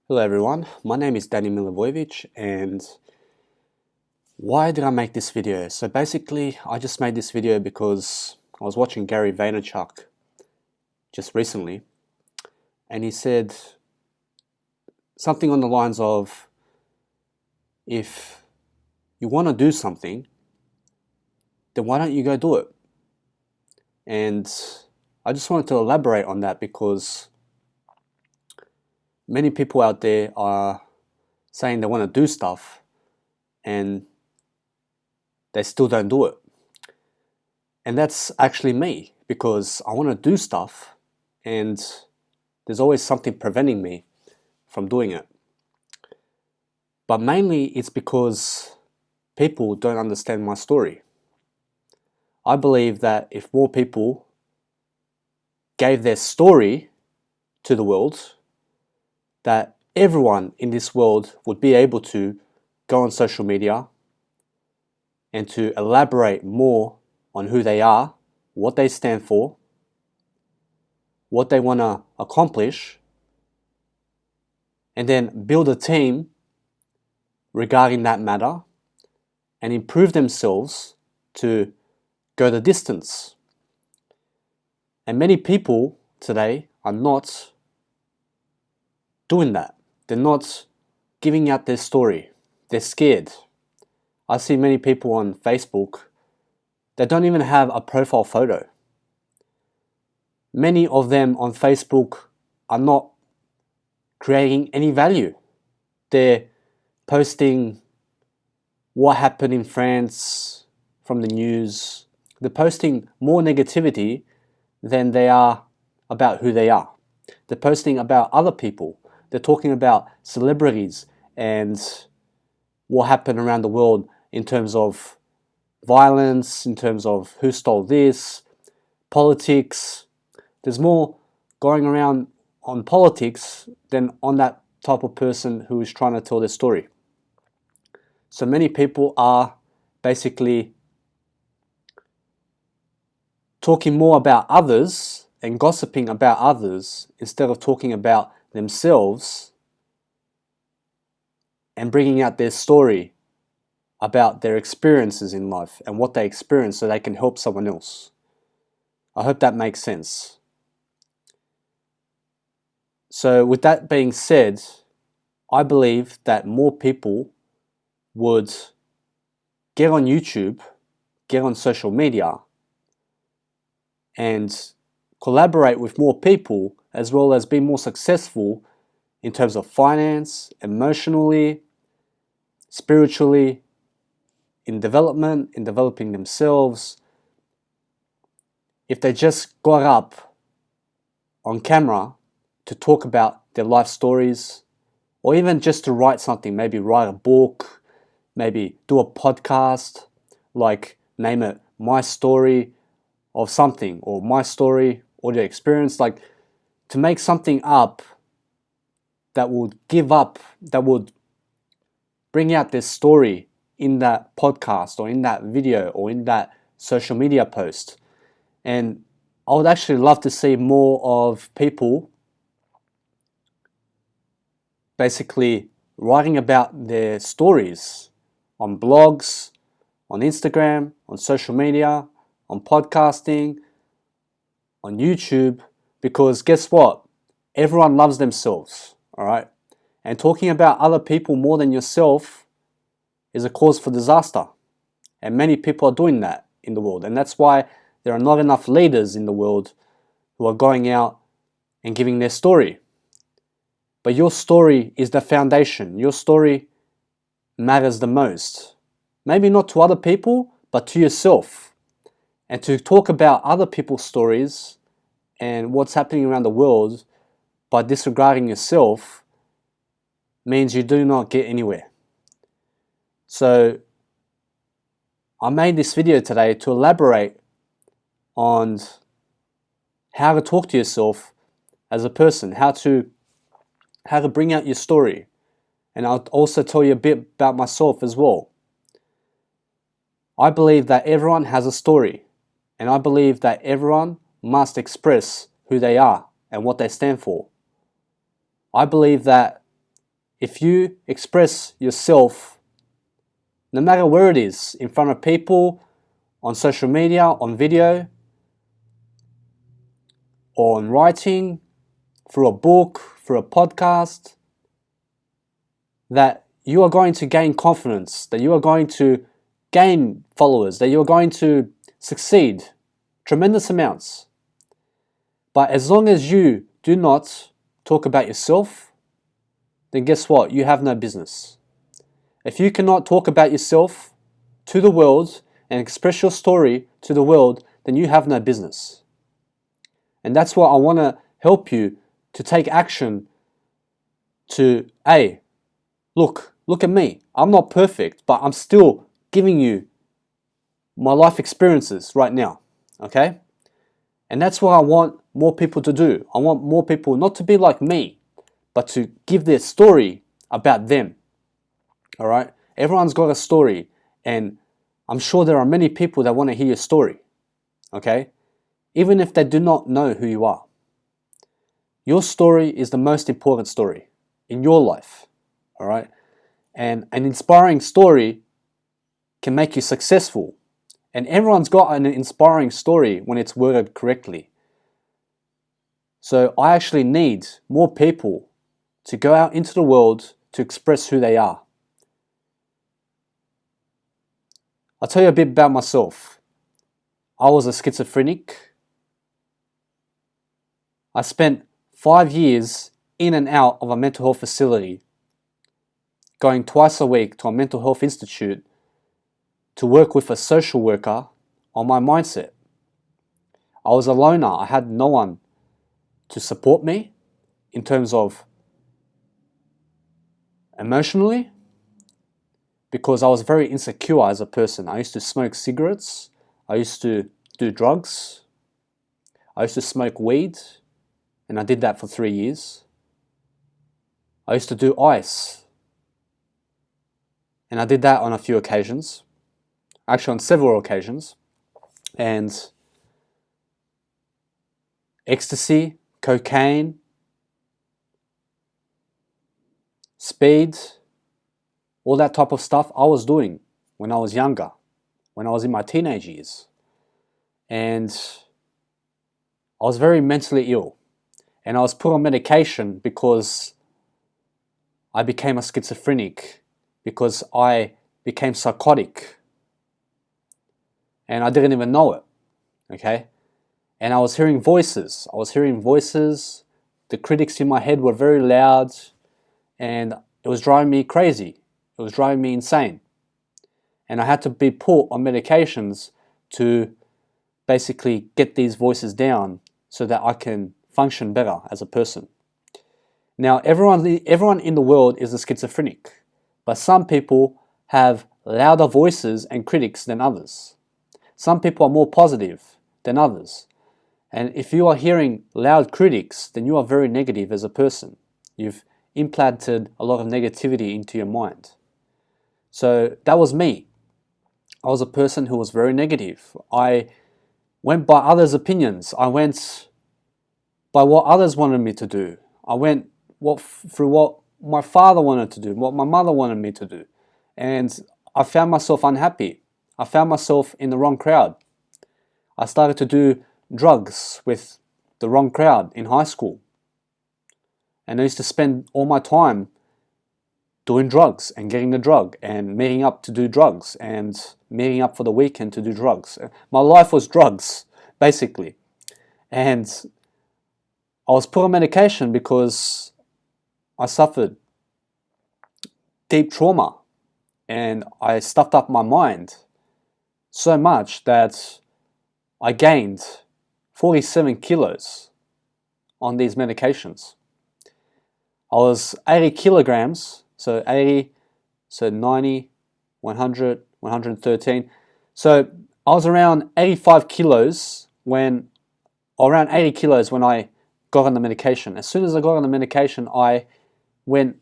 Hello everyone, my name is Danny Milivojevic, and why did I make this video? So basically I just made this video because I was watching Gary Vaynerchuk just recently, and he said something on the lines of, if you want to do something, then why don't you go do it? And I just wanted to elaborate on that because many people out there are saying they want to do stuff and they still don't do it. And that's actually me, because I want to do stuff and there's always something preventing me from doing it. But mainly it's because people don't understand my story. I believe that if more people gave their story to the world, that everyone in this world would be able to go on social media and to elaborate more on who they are, what they stand for, what they want to accomplish, and then build a team regarding that matter and improve themselves to go the distance. And many people today are not doing that. They're not giving out their story. They're scared. I see many people on Facebook that don't even have a profile photo. Many of them on Facebook are not creating any value. They're posting what happened in France from the news. They're posting more negativity than they are about who they are. They're posting about other people. They're talking about celebrities and what happened around the world in terms of violence, in terms of who stole this, politics. There's more going around on politics than on that type of person who is trying to tell their story. So many people are basically talking more about others and gossiping about others instead of talking about themselves and bringing out their story about their experiences in life and what they experience so they can help someone else. I hope that makes sense. So with that being said, I believe that more people would get on YouTube, get on social media, and collaborate with more people, as well as be more successful in terms of finance, emotionally, spiritually, in development, in developing themselves, if they just got up on camera to talk about their life stories, or even just to write something, maybe write a book, maybe do a podcast, like name it My Story of something, or My Story Audio Experience, like to make something up that would that would bring out their story in that podcast or in that video or in that social media post. And I would actually love to see more of people basically writing about their stories on blogs, on Instagram, on social media, on podcasting, on YouTube, because guess what? Everyone loves themselves, all right? And talking about other people more than yourself is a cause for disaster. And many people are doing that in the world. And that's why there are not enough leaders in the world who are going out and giving their story. But your story is the foundation. Your story matters the most. Maybe not to other people, but to yourself. And to talk about other people's stories and what's happening around the world by disregarding yourself means you do not get anywhere. So I made this video today to elaborate on how to talk to yourself as a person, how to bring out your story. And I'll also tell you a bit about myself as well. I believe that everyone has a story, and I believe that everyone must express who they are and what they stand for. I believe that if you express yourself, no matter where it is, in front of people, on social media, on video, or on writing, through a book, through a podcast, that you are going to gain confidence, that you are going to gain followers, that you are going to succeed tremendous amounts. But as long as you do not talk about yourself, then guess what? You have no business. If you cannot talk about yourself to the world and express your story to the world, then you have no business. And that's why I want to help you to take action to, hey, look at me. I'm not perfect, but I'm still giving you my life experiences right now, okay? And that's what I want more people to do. I want more people not to be like me, but to give their story about them, all right? Everyone's got a story, and I'm sure there are many people that want to hear your story, okay? Even if they do not know who you are. Your story is the most important story in your life, all right? And an inspiring story can make you successful. And everyone's got an inspiring story when it's worded correctly. So I actually need more people to go out into the world to express who they are. I'll tell you a bit about myself. I was a schizophrenic. I spent 5 years in and out of a mental health facility, going twice a week to a mental health institute to work with a social worker on my mindset. I was a loner. I had no one to support me in terms of emotionally, because I was very insecure as a person. I used to smoke cigarettes. I used to do drugs. I used to smoke weed, and I did that for 3 years. I used to do ice, and I did that on a few occasions. Actually, on several occasions. And ecstasy, cocaine, speed, all that type of stuff I was doing when I was younger, when I was in my teenage years. And I was very mentally ill. And I was put on medication because I became a schizophrenic, because I became psychotic. And I didn't even know it, okay? And I was hearing voices. The critics in my head were very loud, and it was driving me crazy. It was driving me insane. And I had to be put on medications to basically get these voices down so that I can function better as a person. Now, everyone in the world is a schizophrenic, but some people have louder voices and critics than others. Some people are more positive than others. And if you are hearing loud critics, then you are very negative as a person. You've implanted a lot of negativity into your mind. So that was me. I was a person who was very negative. I went by others' opinions. I went by what others wanted me to do. I went through what my father wanted to do, what my mother wanted me to do. And I found myself unhappy. I found myself in the wrong crowd. I started to do drugs with the wrong crowd in high school. And I used to spend all my time doing drugs and getting the drug and meeting up to do drugs and meeting up for the weekend to do drugs. My life was drugs, basically. And I was put on medication because I suffered deep trauma and I stuffed up my mind so much that I gained 47 kilos on these medications. I was 80 kilograms, so 80, so 90, 100, 113. So I was around 85 kilos around 80 kilos when I got on the medication. As soon as I got on the medication, I went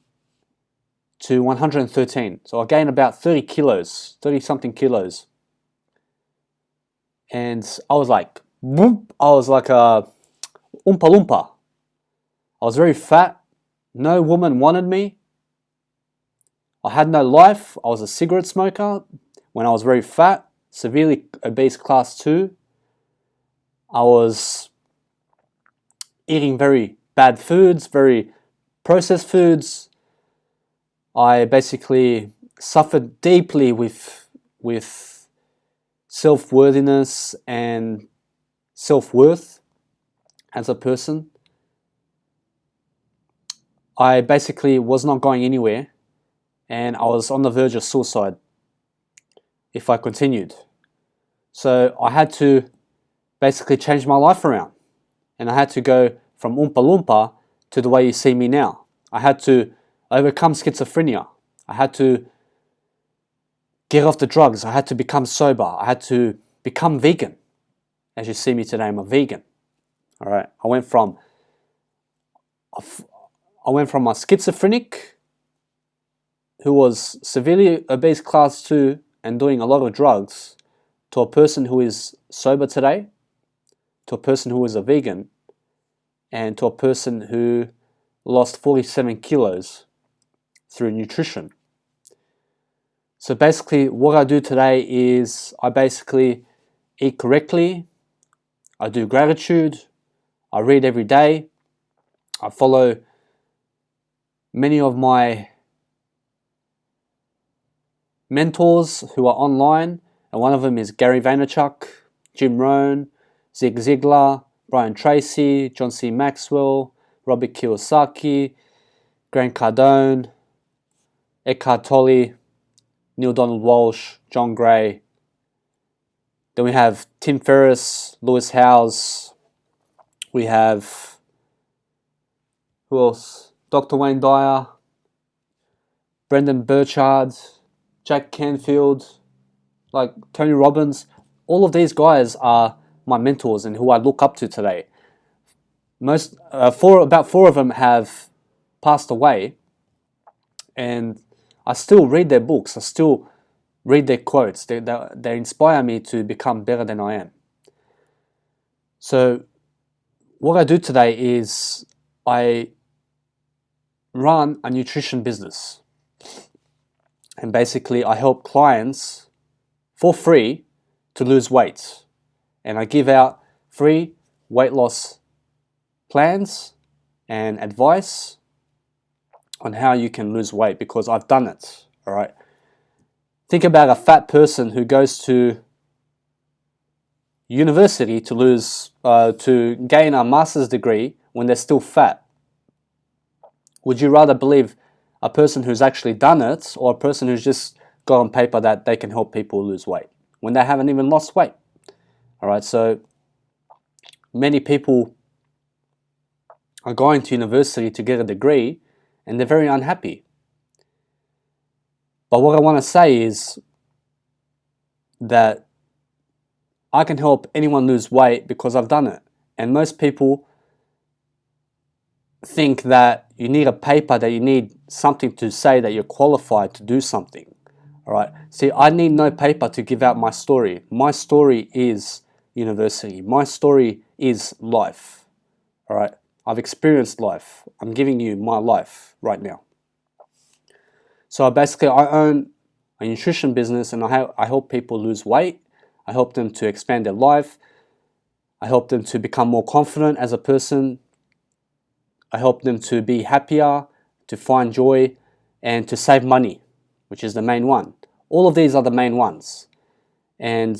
to 113. So I gained about 30 something kilos. And I was like, whoop, I was like a Oompa Loompa. I was very fat. No woman wanted me. I had no life. I was a cigarette smoker when I was very fat, severely obese class 2. I was eating very bad foods, very processed foods. I basically suffered deeply with self-worthiness and self-worth as a person. I basically was not going anywhere, and I was on the verge of suicide if I continued. So I had to basically change my life around, and I had to go from Oompa Loompa to the way you see me now. I had to overcome schizophrenia. I had to get off the drugs. I had to become sober. I had to become vegan. As you see me today, I'm a vegan. All right. I went from a schizophrenic who was severely obese class 2 and doing a lot of drugs to a person who is sober today, to a person who is a vegan, and to a person who lost 47 kilos through nutrition. So basically what I do today is I basically eat correctly, I do gratitude, I read every day, I follow many of my mentors who are online, and one of them is Gary Vaynerchuk, Jim Rohn, Zig Ziglar, Brian Tracy, John C. Maxwell, Robert Kiyosaki, Grant Cardone, Eckhart Tolle, Neil Donald Walsh, John Gray. Then we have Tim Ferriss, Lewis Howes. We have, who else? Dr. Wayne Dyer, Brendan Burchard, Jack Canfield, like Tony Robbins. All of these guys are my mentors and who I look up to today. About four of them have passed away, and I still read their books. I still read their quotes. They inspire me to become better than I am. So what I do today is I run a nutrition business. And basically I help clients for free to lose weight. And I give out free weight loss plans and advice on how you can lose weight, because I've done it. All right. Think about a fat person who goes to university to gain a master's degree when they're still fat. Would you rather believe a person who's actually done it, or a person who's just got on paper that they can help people lose weight when they haven't even lost weight? All right. So many people are going to university to get a degree and they're very unhappy. But what I want to say is that I can help anyone lose weight because I've done it. And most people think that you need a paper, that you need something to say that you're qualified to do something. All right. See, I need no paper to give out my story. My story is university. My story is life. All right. I've experienced life. I'm giving you my life right now. So basically, I own a nutrition business, and I help people lose weight. I help them to expand their life. I help them to become more confident as a person. I help them to be happier, to find joy, and to save money, which is the main one. All of these are the main ones. And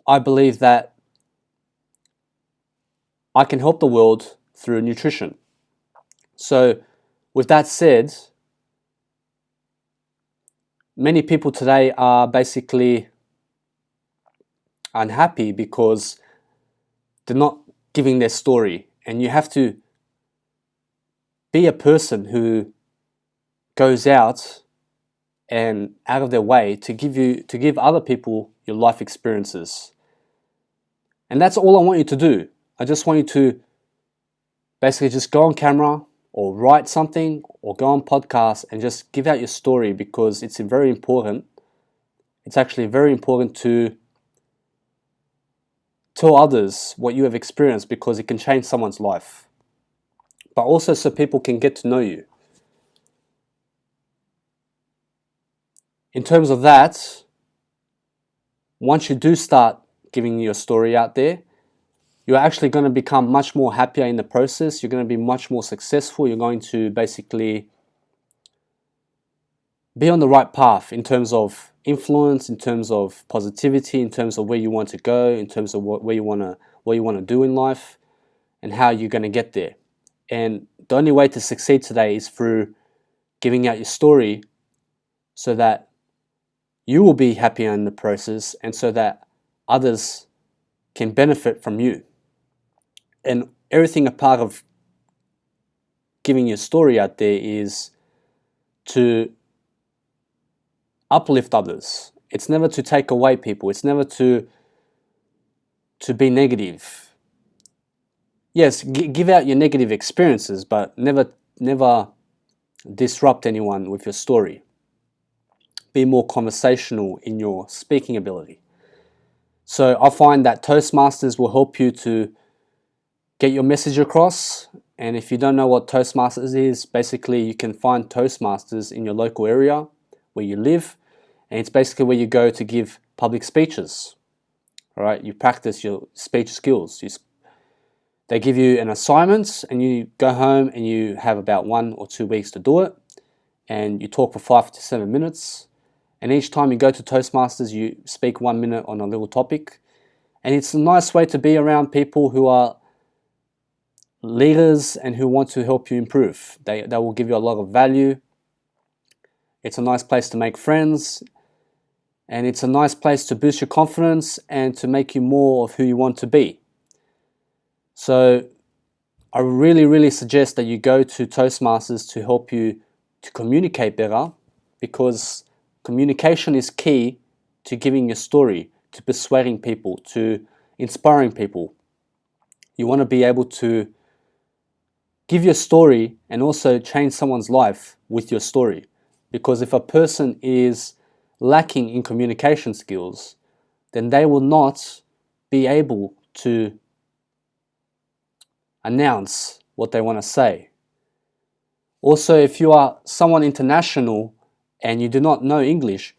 I believe that I can help the world through nutrition. So with that said, many people today are basically unhappy because they're not giving their story. And you have to be a person who goes out of their way to give other people your life experiences. And that's all I want you to do. I just want you to basically just go on camera or write something or go on podcast and just give out your story, because it's very important. It's actually very important to tell others what you have experienced, because it can change someone's life. But also so people can get to know you. in terms of that, once you do start giving your story out there, you're actually going to become much more happier in the process. You're going to be much more successful. You're going to basically be on the right path in terms of influence, in terms of positivity, in terms of where you want to go, in terms of what you want to do in life, and how you're going to get there. And the only way to succeed today is through giving out your story, so that you will be happier in the process, and so that others can benefit from you. And everything a part of giving your story out there is to uplift others. It's never to take away people. It's never to be negative. Yes, give out your negative experiences, but never disrupt anyone with your story. Be more conversational in your speaking ability. So I find that Toastmasters will help you to get your message across. And if you don't know what Toastmasters is, basically you can find Toastmasters in your local area where you live, and it's basically where you go to give public speeches. All right, you practice your speech skills. They give you an assignment, and you go home and you have about 1 or 2 weeks to do it, and you talk for 5 to 7 minutes. And each time you go to Toastmasters, you speak 1 minute on a little topic. And it's a nice way to be around people who are leaders and who want to help you improve. They will give you a lot of value. It's a nice place to make friends, and it's a nice place to boost your confidence and to make you more of who you want to be. So I really suggest that you go to Toastmasters to help you to communicate better, because communication is key to giving your story, to persuading people, to inspiring people. You want to be able to give your story and also change someone's life with your story. Because if a person is lacking in communication skills, then they will not be able to announce what they want to say. Also, if you are someone international and you do not know English,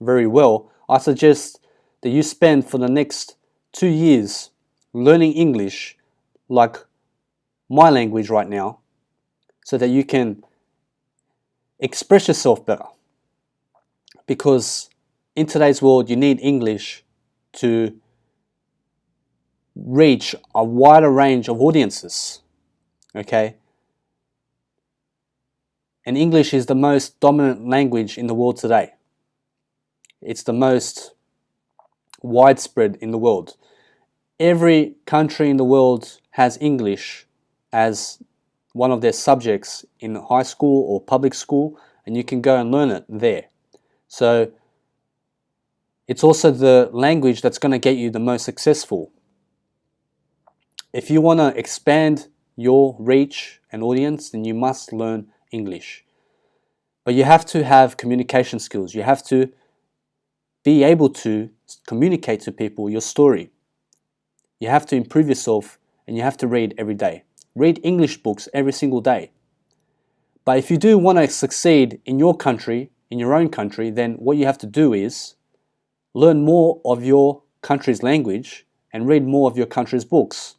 very well, I suggest that you spend for the next 2 years learning English like my language right now, so that you can express yourself better. Because in today's world, you need English to reach a wider range of audiences. Okay? And English is the most dominant language in the world today. It's the most widespread in the world. Every country in the world has English as one of their subjects in high school or public school, and you can go and learn it there. So it's also the language that's going to get you the most successful. If you want to expand your reach and audience, then you must learn English. But you have to have communication skills. You have to be able to communicate to people your story. You have to improve yourself, and you have to read every day. Read English books every single day. But if you do want to succeed in your country, in your own country, then what you have to do is learn more of your country's language and read more of your country's books.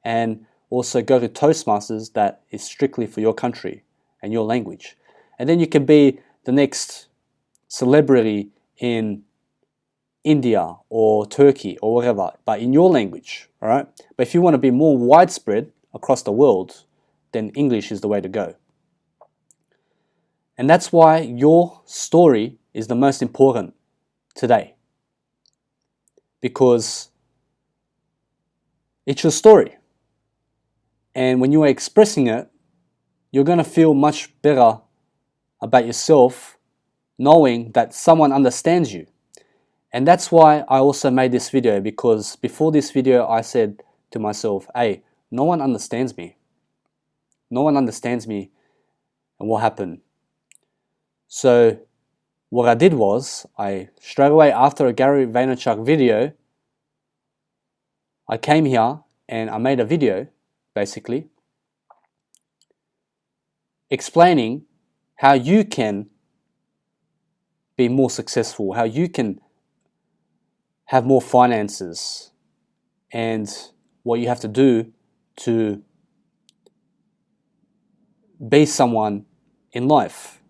And also go to Toastmasters that is strictly for your country and your language. And then you can be the next celebrity in India or Turkey or whatever, but in your language, all right? But if you want to be more widespread across the world, then English is the way to go. And that's why your story is the most important today. Because it's your story. And when you are expressing it, you're going to feel much better about yourself, knowing that someone understands you. And that's why I also made this video, because before this video I said to myself, hey, no one understands me. No one understands me and what happened. So what I did was, I straight away after a Gary Vaynerchuk video, I came here and I made a video basically explaining how you can be more successful, how you can have more finances, and what you have to do to be someone in life.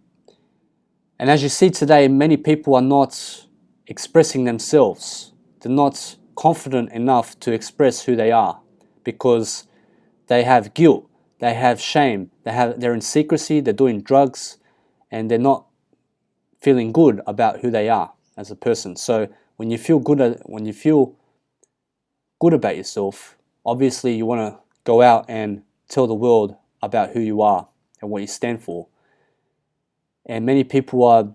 And as you see today, many people are not expressing themselves. They're not confident enough to express who they are because they have guilt, they have shame, they're in secrecy, they're doing drugs, and they're not feeling good about who they are as a person. So when you feel good about yourself, obviously you want to go out and tell the world about who you are and what you stand for. And many people are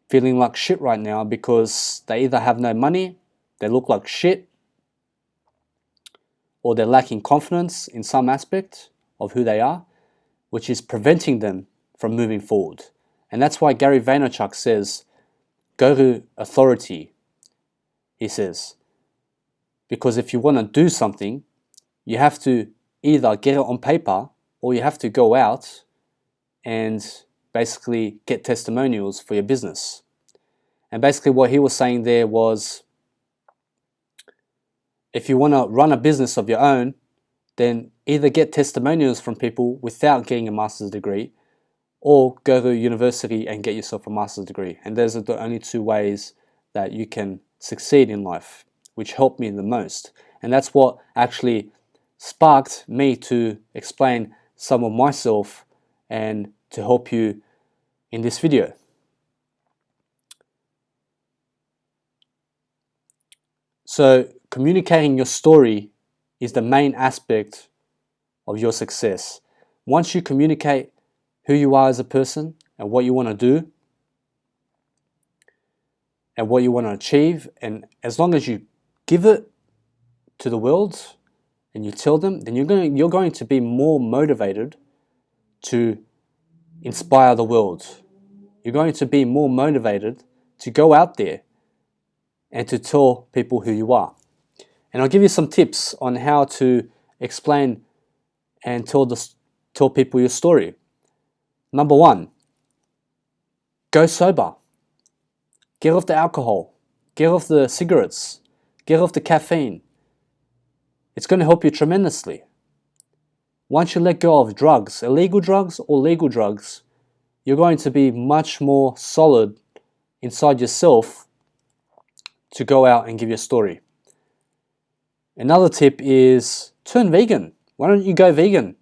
feeling like shit right now because they either have no money, they look like shit, or they're lacking confidence in some aspect of who they are, which is preventing them from moving forward. And that's why Gary Vaynerchuk says, go to authority, he says. Because if you want to do something, you have to either get it on paper or you have to go out and basically get testimonials for your business. And basically what he was saying there was, if you want to run a business of your own, then either get testimonials from people without getting a master's degree, or go to university and get yourself a master's degree. And those are the only two ways that you can succeed in life, which helped me the most. And that's what actually sparked me to explain some of myself and to help you in this video. So communicating your story is the main aspect of your success. Once you communicate who you are as a person and what you want to do and what you want to achieve, and as long as you give it to the world and you tell them, then you're going to be more motivated to inspire the world. You're going to be more motivated to go out there and to tell people who you are. And I'll give you some tips on how to explain and tell people your story. Number one, go sober. Get off the alcohol. Get off the cigarettes. Get off the caffeine. It's going to help you tremendously. Once you let go of drugs, illegal drugs or legal drugs, you're going to be much more solid inside yourself to go out and give your story. Another tip is turn vegan. Why don't you go vegan?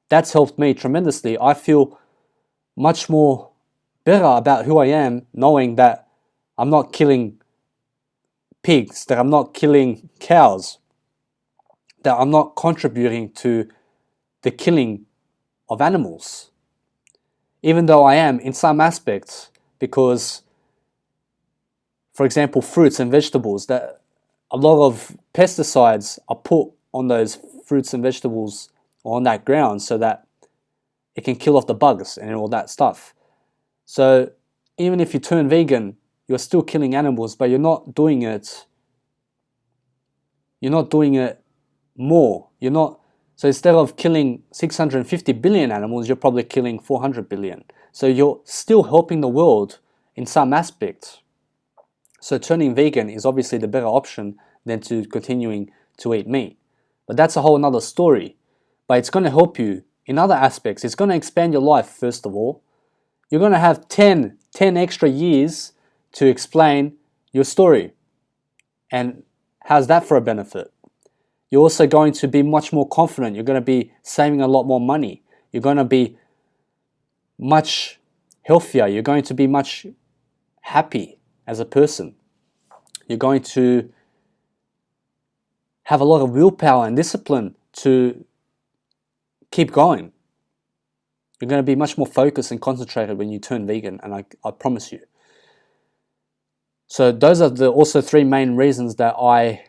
That's helped me tremendously. I feel much more better about who I am, knowing that I'm not killing pigs, that I'm not killing cows, that I'm not contributing to the killing of animals. Even though I am in some aspects, because, for example, fruits and vegetables, that a lot of pesticides are put on those fruits and vegetables on that ground so that it can kill off the bugs and all that stuff. So even if you turn vegan, you're still killing animals, but you're not doing it more. So instead of killing 650 billion animals, you're probably killing 400 billion. So you're still helping the world in some aspects. So turning vegan is obviously the better option than to continuing to eat meat. But that's a whole nother story. But it's going to help you in other aspects. It's going to expand your life, first of all. You're going to have 10 extra years to explain your story. And how's that for a benefit? You're also going to be much more confident. You're going to be saving a lot more money. You're going to be much healthier. You're going to be much happy as a person. You're going to have a lot of willpower and discipline to keep going. You're going to be much more focused and concentrated when you turn vegan, and I promise you. So those are also three main reasons that I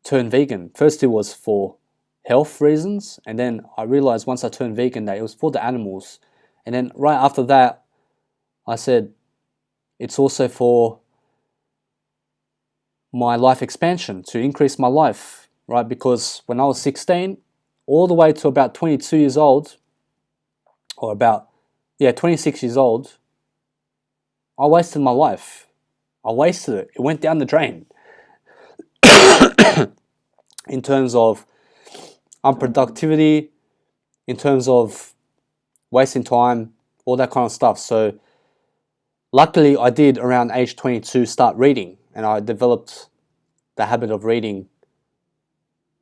turned vegan. First, it was for health reasons, and then I realized once I turned vegan that it was for the animals. And then right after that, I said it's also for my life expansion, to increase my life, right? Because when I was 16, all the way to about 22 years old, or about yeah, 26 years old, I wasted my life. I wasted it. It went down the drain in terms of unproductivity, in terms of wasting time, all that kind of stuff. So luckily I did around age 22 start reading, and I developed the habit of reading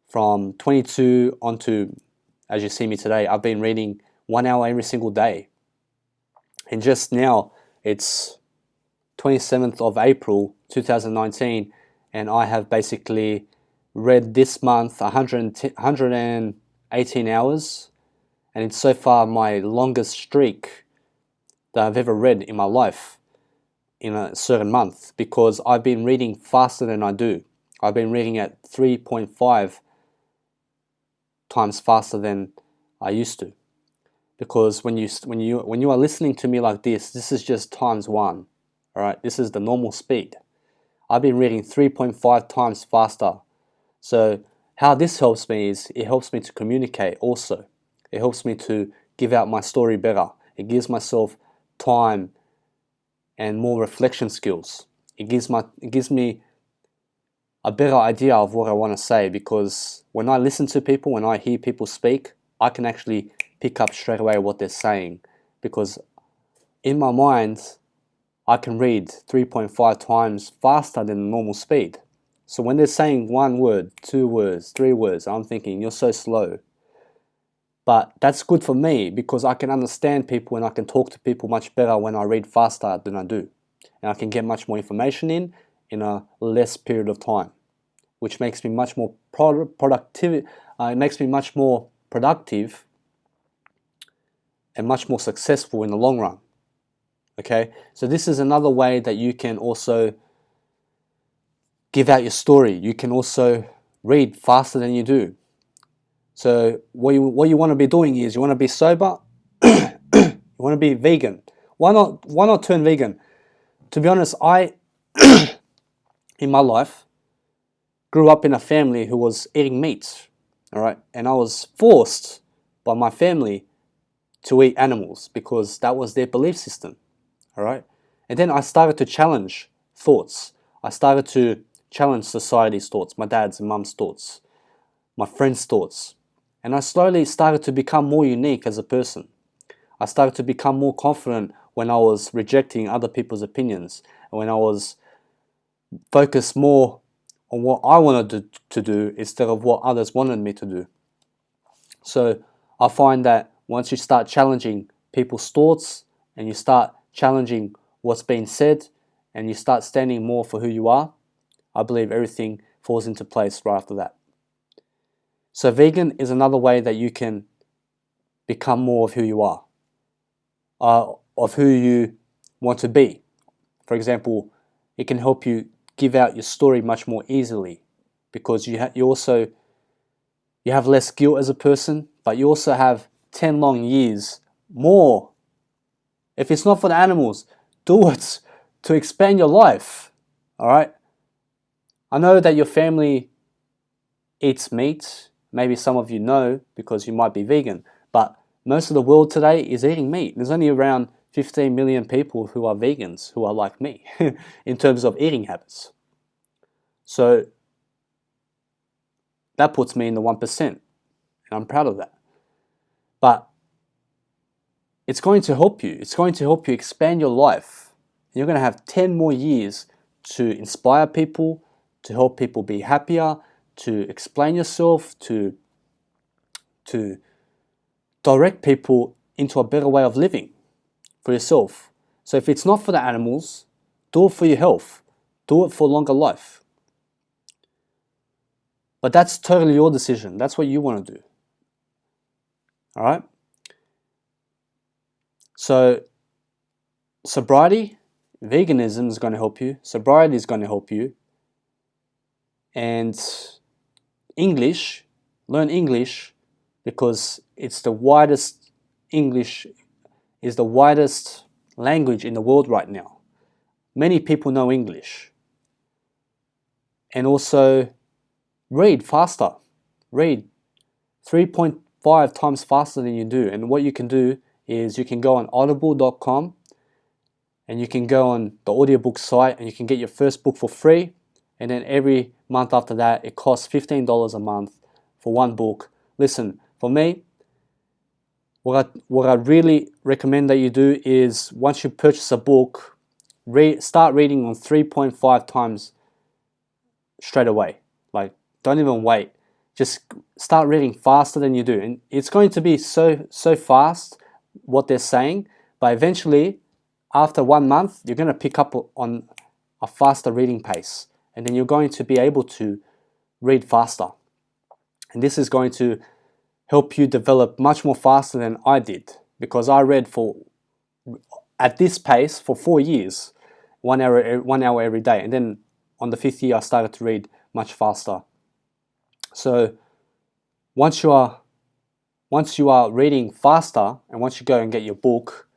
from 22 onto, as you see me today. I've been reading 1 hour every single day. And just now it's 27th of April 2019, and I have basically read this month 118 hours, and it's so far my longest streak that I've ever read in my life in a certain month, because I've been reading faster than I do. I've been reading at 3.5 times faster than I used to, because when you are listening to me like this is just times one. All right, this is the normal speed. I've been reading 3.5 times faster. So how this helps me is it helps me to communicate also. It helps me to give out my story better. It gives myself time and more reflection skills. It gives me a better idea of what I want to say, because when I listen to people, when I hear people speak, I can actually pick up straight away what they're saying, because in my mind I can read 3.5 times faster than the normal speed. So when they're saying one word, 2 words, 3 words, I'm thinking, you're so slow. But that's good for me, because I can understand people and I can talk to people much better when I read faster than I do. And I can get much more information in a less period of time, which makes me much more productive. It makes me much more productive and much more successful in the long run. Okay, so this is another way that you can also give out your story. You can also read faster than you do. So what you want to be doing is, you want to be sober, you want to be vegan. Why not turn vegan? To be honest, I in my life grew up in a family who was eating meat. All right, and I was forced by my family to eat animals because that was their belief system. All right, and then I started to challenge thoughts. I started to challenge society's thoughts, my dad's and mum's thoughts, my friends' thoughts. And I slowly started to become more unique as a person. I started to become more confident when I was rejecting other people's opinions, and when I was focused more on what I wanted to do instead of what others wanted me to do. So I find that once you start challenging people's thoughts, and you start challenging what's being said, and you start standing more for who you are, I believe everything falls into place right after that. So vegan is another way that you can become more of who you are, of who you want to be. For example, it can help you give out your story much more easily, because you have less guilt as a person, but you also have 10 long years more. If it's not for the animals, do it to expand your life. All right. I know that your family eats meat. Maybe some of you know because you might be vegan, but most of the world today is eating meat. There's only around 15 million people who are vegans, who are like me in terms of eating habits. So that puts me in the 1%, and I'm proud of that. But it's going to help you. It's going to help you expand your life. You're going to have 10 more years to inspire people, to help people be happier, to explain yourself, to direct people into a better way of living for yourself. So if it's not for the animals, do it for your health. Do it for longer life. But that's totally your decision. That's what you want to do. All right? So sobriety, veganism is going to help you. Sobriety is going to help you. And English, learn English, because it's the widest, English is the widest language in the world right now. Many people know English. And also read faster. Read 3.5 times faster than you do. And what you can do is you can go on audible.com and you can go on the audiobook site and you can get your first book for free. And then every month after that, it costs $15 a month for one book. Listen, for me, what I really recommend that you do is once you purchase a book, start reading on 3.5 times straight away. Like, don't even wait. Just start reading faster than you do. And it's going to be so fast what they're saying, but eventually, after 1 month, you're going to pick up on a faster reading pace. And then you're going to be able to read faster. And this is going to help you develop much more faster than I did, because I read at this pace for 4 years, 1 hour every day. And then on the 5th year, I started to read much faster. So once you are reading faster, and once you go and get your book,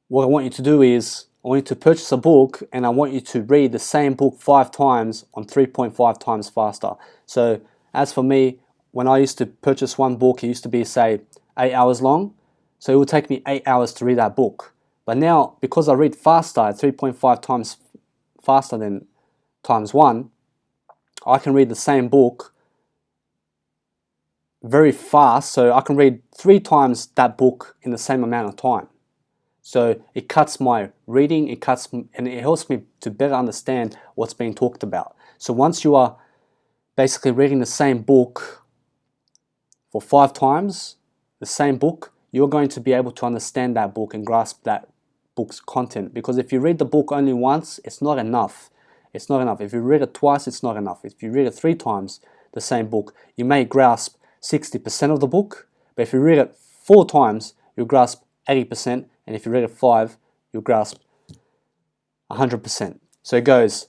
what I want you to do is I want you to purchase a book, and I want you to read the same book 5 times on 3.5 times faster. So as for me, when I used to purchase one book, it used to be, say, 8 hours long. So it would take me 8 hours to read that book. But now, because I read faster at 3.5 times faster than times 1, I can read the same book very fast. So I can read 3 times that book in the same amount of time. So it cuts my reading, and it helps me to better understand what's being talked about. So once you are basically reading the same book for 5 times, the same book, you're going to be able to understand that book and grasp that book's content. Because if you read the book only once, it's not enough. It's not enough. If you read it twice, it's not enough. If you read it 3 times, the same book, you may grasp 60% of the book. But if you read it 4 times, you'll grasp 80%. And if you read it 5, you'll grasp 100%. So it goes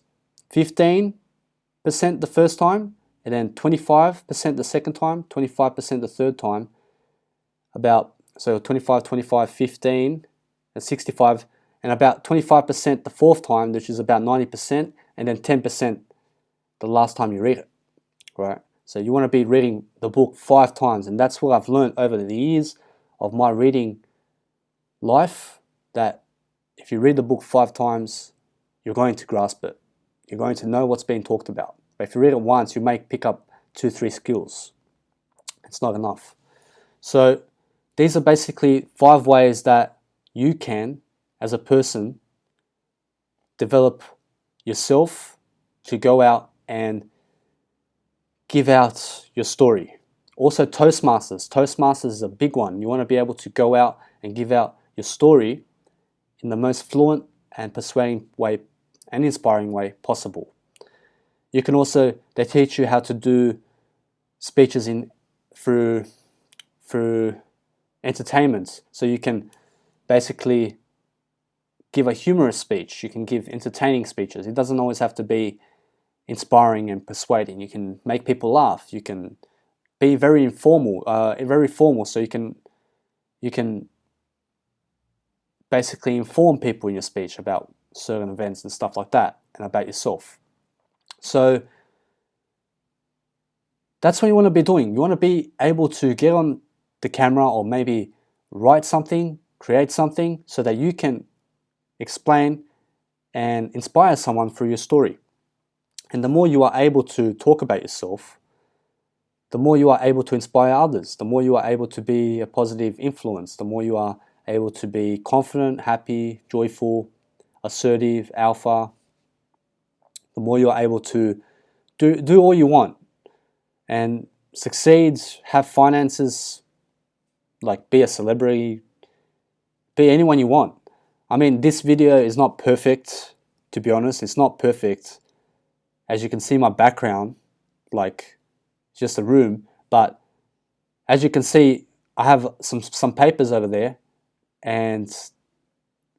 15% the first time, and then 25% the second time, 25% the third time, so 25, 25, 15, and 65, and about 25% the fourth time, which is about 90%, and then 10% the last time you read it, right? So you want to be reading the book 5 times, and that's what I've learned over the years of my reading life, that if you read the book 5 times, you're going to grasp it. You're going to know what's being talked about. But if you read it once, you may pick up 2-3 skills. It's not enough. So these are basically 5 ways that you can, as a person, develop yourself to go out and give out your story. Also Toastmasters. Toastmasters is a big one. You want to be able to go out and give out your story in the most fluent and persuading way and inspiring way possible. You can also, they teach you how to do speeches through entertainment. So you can basically give a humorous speech. You can give entertaining speeches. It doesn't always have to be inspiring and persuading. You can make people laugh. You can be very informal, very formal. So you can basically inform people in your speech about certain events and stuff like that, and about yourself. So that's what you want to be doing. You want to be able to get on the camera, or maybe write something, create something, so that you can explain and inspire someone through your story. And the more you are able to talk about yourself, the more you are able to inspire others, the more you are able to be a positive influence, the more you are able to be confident, happy, joyful, assertive, alpha, the more you are able to do all you want and succeed, have finances, like be a celebrity, be anyone you want. I mean, this video is not perfect, to be honest. It's not perfect. As you can see, my background, like just a room, but as you can see, I have some papers over there, and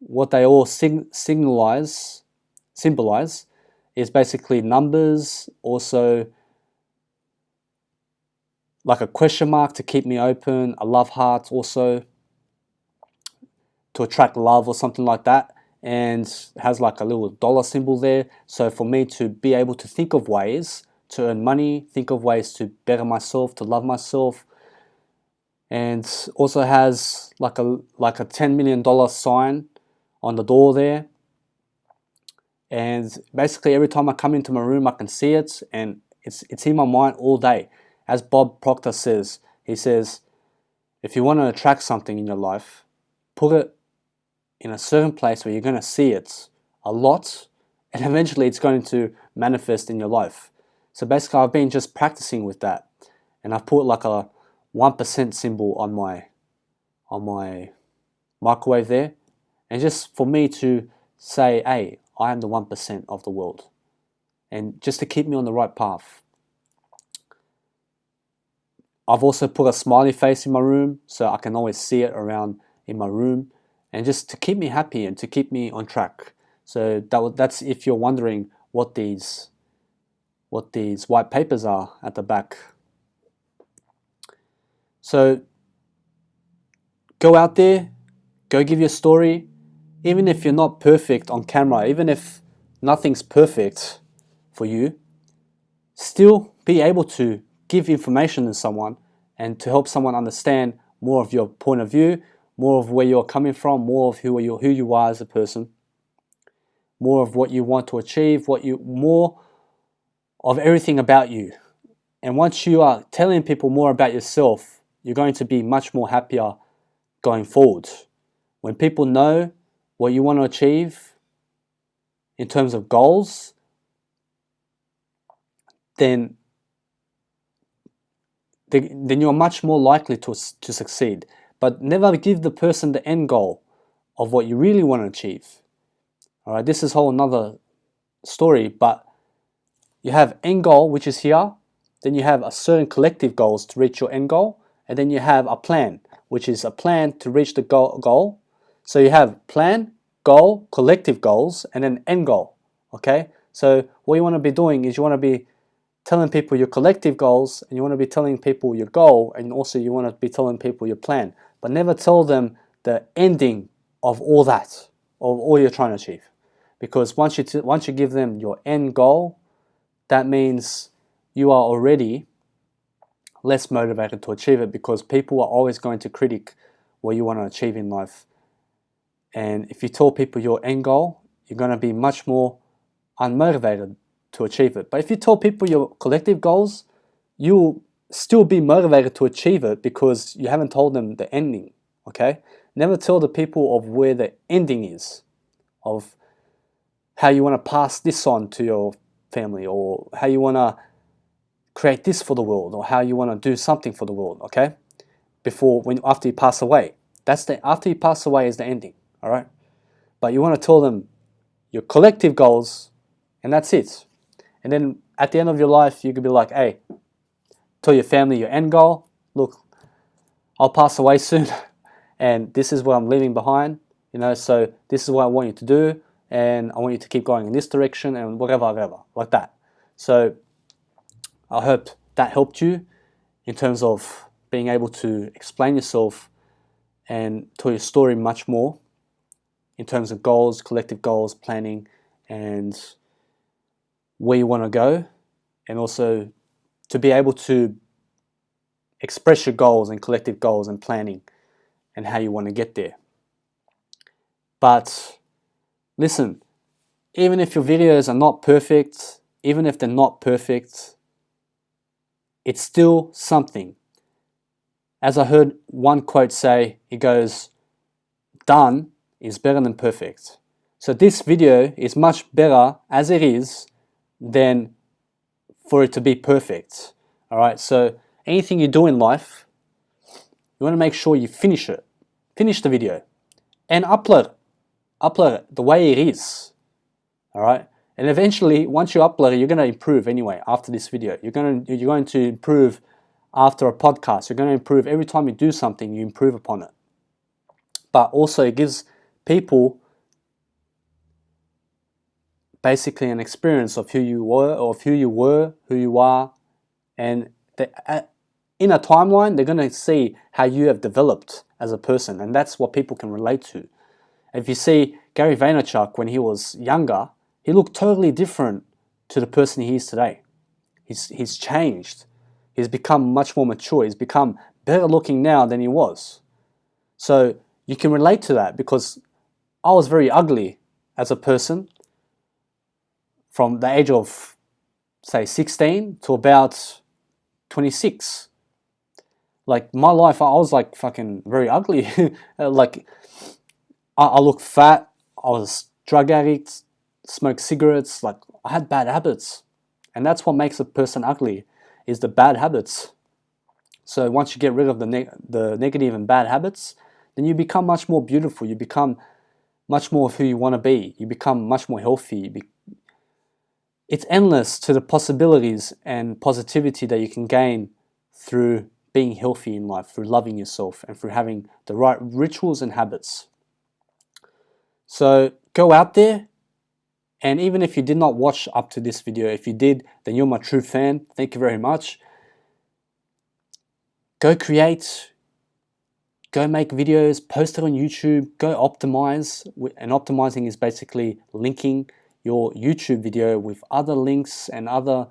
what they all symbolize is basically numbers, also like a question mark to keep me open, a love heart also to attract love or something like that, and has like a little dollar symbol there. So for me to be able to think of ways to earn money, think of ways to better myself, to love myself, and also has like a $10 million sign on the door there. And basically every time I come into my room I can see it, and it's in my mind all day. As Bob Proctor says, he says, if you want to attract something in your life, put it in a certain place where you're going to see it a lot, and eventually it's going to manifest in your life. So basically I've been just practicing with that, and I've put like a 1% symbol on my microwave there, and just for me to say, hey, I am the 1% of the world, and just to keep me on the right path. I've also put a smiley face in my room so I can always see it around in my room, and just to keep me happy and to keep me on track. So that's if you're wondering what these white papers are at the back. So go out there, go give your story, even if you're not perfect on camera, even if nothing's perfect for you, still be able to give information to someone and to help someone understand more of your point of view, more of where you're coming from, more of who you are as a person, more of what you want to achieve, more of everything about you. And once you are telling people more about yourself, you're going to be much more happier going forward. When people know what you want to achieve in terms of goals, then you're much more likely to succeed. But never give the person the end goal of what you really want to achieve. All right, this is a whole another story, but you have end goal, which is here. Then you have a certain collective goals to reach your end goal, and then you have a plan, which is a plan to reach the goal. So you have plan, goal, collective goals, and then end goal. Okay, so what you want to be doing is you want to be telling people your collective goals, and you want to be telling people your goal, and also you want to be telling people your plan, but never tell them the ending of all that, of all you're trying to achieve. Because once you give them your end goal, that means you are already less motivated to achieve it, because people are always going to critique what you want to achieve in life. And if you tell people your end goal, you're going to be much more unmotivated to achieve it. But if you tell people your collective goals, you'll still be motivated to achieve it because you haven't told them the ending. Okay? Never tell the people of where the ending is, of how you want to pass this on to your family, or how you want to create this for the world, or how you want to do something for the world. Okay? After you pass away, after you pass away is the ending. All right? But you want to tell them your collective goals, and that's it. And then at the end of your life, you could be like, hey, tell your family your end goal. Look, I'll pass away soon, and this is what I'm leaving behind. So this is what I want you to do, and I want you to keep going in this direction, and whatever, like that. So I hope that helped you in terms of being able to explain yourself and tell your story much more in terms of goals, collective goals, planning, and where you want to go, and also to be able to express your goals and collective goals and planning and how you want to get there. But listen, even if your videos are not perfect, even if they're not perfect, it's still something. As I heard one quote say, it goes, done is better than perfect. So this video is much better as it is than for it to be perfect. All right, so anything you do in life, you want to make sure you finish it. Finish the video and upload it the way it is. All right, and eventually, once you upload it, you're going to improve anyway. After this video, you're going to improve after a podcast. You're going to improve every time you do something. You improve upon it. But also, it gives people basically an experience of who you were, who you are, and in a timeline, they're going to see how you have developed as a person, and that's what people can relate to. If you see Gary Vaynerchuk when he was younger, he looked totally different to the person he is today. He's changed He's become much more mature. He's become better looking now than he was. So you can relate to that, because I was very ugly as a person from the age of, say, 16 to about 26. Like, my life, I was like fucking very ugly. Like, I looked fat. I was drug addict, smoked cigarettes. Like, I had bad habits. And that's what makes a person ugly, is the bad habits. So once you get rid of the negative and bad habits, then you become much more beautiful. You become much more of who you want to be. You become much more healthy. It's endless to the possibilities and positivity that you can gain through being healthy in life, through loving yourself, and through having the right rituals and habits. So go out there, and even if you did not watch up to this video, if you did, then you're my true fan. Thank you very much. Go create, go make videos, post it on YouTube, go optimize. And optimizing is basically linking your YouTube video with other links and other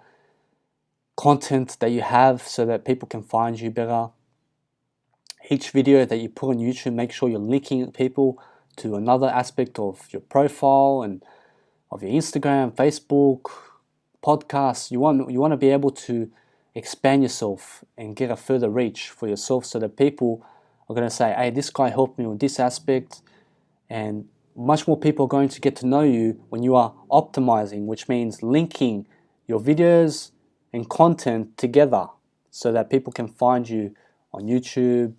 content that you have so that people can find you better. Each video that you put on YouTube, make sure you're linking people to another aspect of your profile and of your Instagram, Facebook, podcasts. You want to be able to expand yourself and get a further reach for yourself, so that people are going to say, hey, this guy helped me with this aspect. And much more people are going to get to know you when you are optimizing, which means linking your videos and content together so that people can find you on YouTube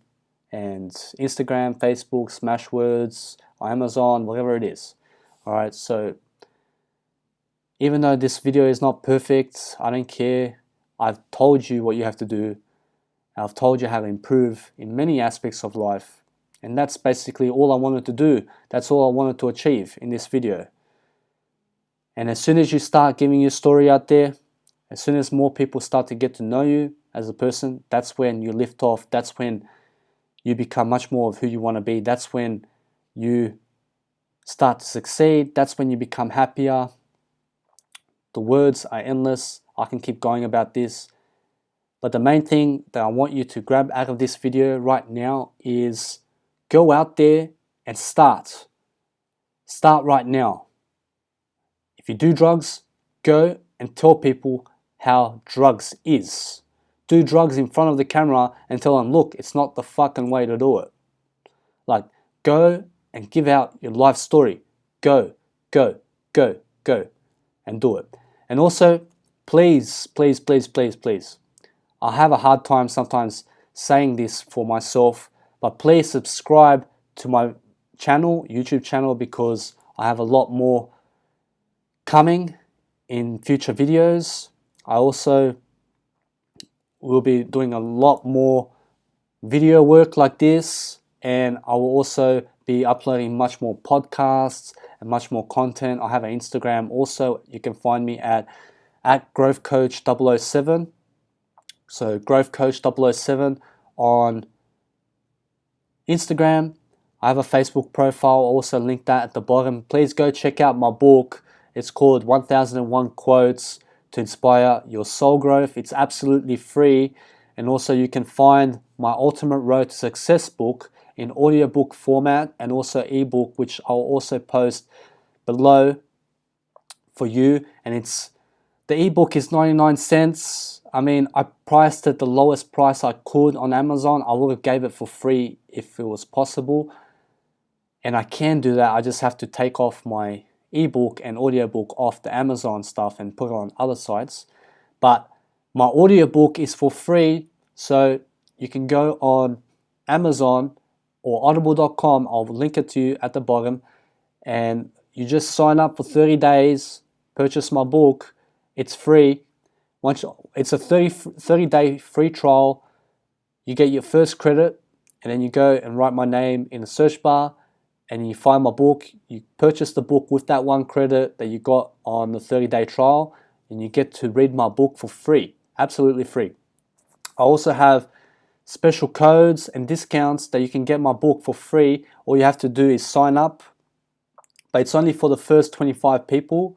and Instagram, Facebook, Smashwords, Amazon, whatever it is. Alright, so even though this video is not perfect, I don't care. I've told you what you have to do. I've told you how to improve in many aspects of life. And that's basically all I wanted to do. That's all I wanted to achieve in this video. And as soon as you start giving your story out there, as soon as more people start to get to know you as a person, that's when you lift off. That's when you become much more of who you want to be. That's when you start to succeed. That's when you become happier. The words are endless. I can keep going about this. But the main thing that I want you to grab out of this video right now is go out there and start. Start right now. If you do drugs, go and tell people how drugs is. Do drugs in front of the camera and tell them, look, it's not the fucking way to do it. Like, go and give out your life story. Go, go, go, go, and do it. And also, please, please, please, please, please, I have a hard time sometimes saying this for myself, but please subscribe to my channel, YouTube channel, because I have a lot more coming in future videos. I also will be doing a lot more video work like this, and I will also be uploading much more podcasts and much more content. I have an Instagram also. You can find me at Growth Coach 007. So Growth Coach 007 on Instagram. I have a Facebook profile, I'll also link that at the bottom. Please go check out my book. It's called 1001 Quotes to Inspire Your Soul Growth. It's absolutely free. And also you can find my Ultimate Road to Success book in audiobook format and also ebook, which I'll also post below for you. And the ebook is 99 cents. I mean, I priced it the lowest price I could on Amazon. I would have gave it for free if it was possible. And I can do that. I just have to take off my ebook and audiobook off the Amazon stuff and put it on other sites. But my audiobook is for free, so you can go on Amazon or audible.com. I'll link it to you at the bottom, and you just sign up for 30 days, purchase my book. It's free. It's a 30-day free trial. You get your first credit, and then you go and write my name in the search bar, and you find my book. You purchase the book with that one credit that you got on the 30-day trial, and you get to read my book for free, absolutely free. I also have special codes and discounts that you can get my book for free. All you have to do is sign up, but it's only for the first 25 people.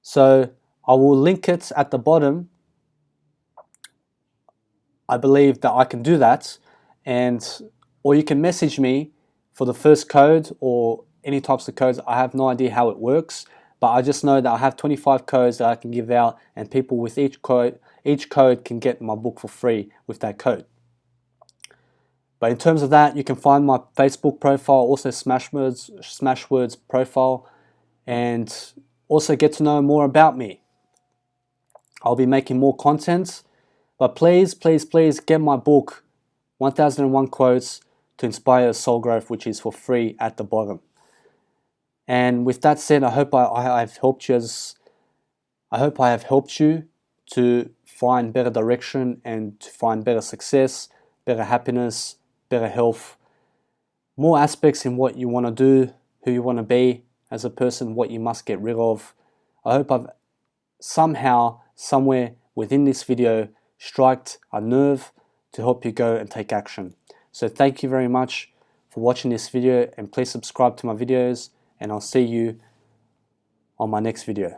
So I will link it at the bottom I believe that I can do that, or you can message me for the first code or any types of codes. I have no idea how it works, but I just know that I have 25 codes that I can give out, and people with each code can get my book for free with that code. But in terms of that, you can find my Facebook profile, also Smashwords profile, and also get to know more about me. I'll be making more content, but please, please, please get my book, 1001 Quotes to Inspire Soul Growth, which is for free at the bottom. And with that said, I hope I've helped you. I hope I have helped you to find better direction and to find better success, better happiness, better health, more aspects in what you want to do, who you want to be as a person, what you must get rid of. I hope I've somehow, somewhere within this video, struck a nerve to help you go and take action. So thank you very much for watching this video, and please subscribe to my videos, and I'll see you on my next video.